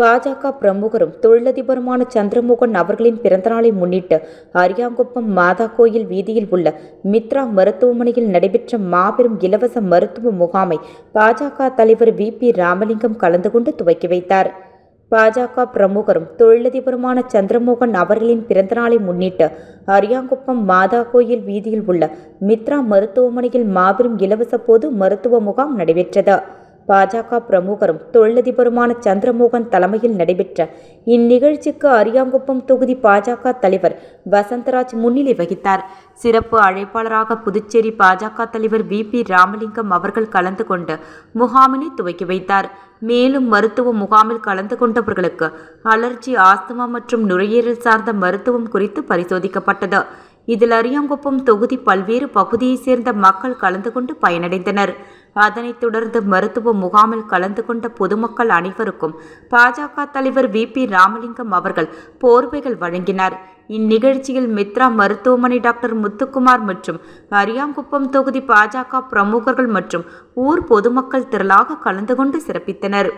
பாஜக பிரமுகரும் தொழிலதிபருமான சந்திரமோகன் அவர்களின் பிறந்தநாளை முன்னிட்டு அரியாங்குப்பம் மாதா கோயில் வீதியில் உள்ள மித்ரா மருத்துவமனையில் நடைபெற்ற மாபெரும் இலவச மருத்துவ முகாமை பாஜக தலைவர் VP ராமலிங்கம் கலந்து கொண்டு துவக்கி வைத்தார். பாஜக பிரமுகரும் தொழிலதிபருமான சந்திரமோகன் அவர்களின் பிறந்தநாளை முன்னிட்டு அரியாங்குப்பம் மாதா கோயில் வீதியில் உள்ள மித்ரா மருத்துவமனையில் மாபெரும் இலவச பொது மருத்துவ முகாம் நடைபெற்றது. பாஜக பிரமுகரும் தொழிலதிபருமான சந்திரமோகன் தலைமையில் நடைபெற்ற இந்நிகழ்ச்சிக்கு அரியாங்குப்பம் தொகுதி பாஜக தலைவர் வசந்தராஜ் முன்னிலை வகித்தார். சிறப்பு அழைப்பாளராக புதுச்சேரி பாஜக தலைவர் VP ராமலிங்கம் அவர்கள் கலந்து கொண்டு முகாமினை துவக்கி வைத்தார். மேலும் மருத்துவ முகாமில் கலந்து கொண்டவர்களுக்கு அலர்ஜி, ஆஸ்துமா மற்றும் நுரையீரல் சார்ந்த மருத்துவம் குறித்து பரிசோதிக்கப்பட்டது. இதில் அரியாங்குப்பம் தொகுதி பல்வேறு பகுதியைச் சேர்ந்த மக்கள் கலந்து கொண்டு பயனடைந்தனர். அதனைத் தொடர்ந்து மருத்துவ முகாமில் கலந்து கொண்ட பொதுமக்கள் அனைவருக்கும் பாஜக தலைவர் VP ராமலிங்கம் அவர்கள் போர்வைகள் வழங்கினார். இந்நிகழ்ச்சியில் மித்ரா மருத்துவமனை டாக்டர் முத்துக்குமார் மற்றும் அரியாங்குப்பம் தொகுதி பாஜக பிரமுகர்கள் மற்றும் ஊர் பொதுமக்கள் திரளாக கலந்து கொண்டு சிறப்பித்தனர்.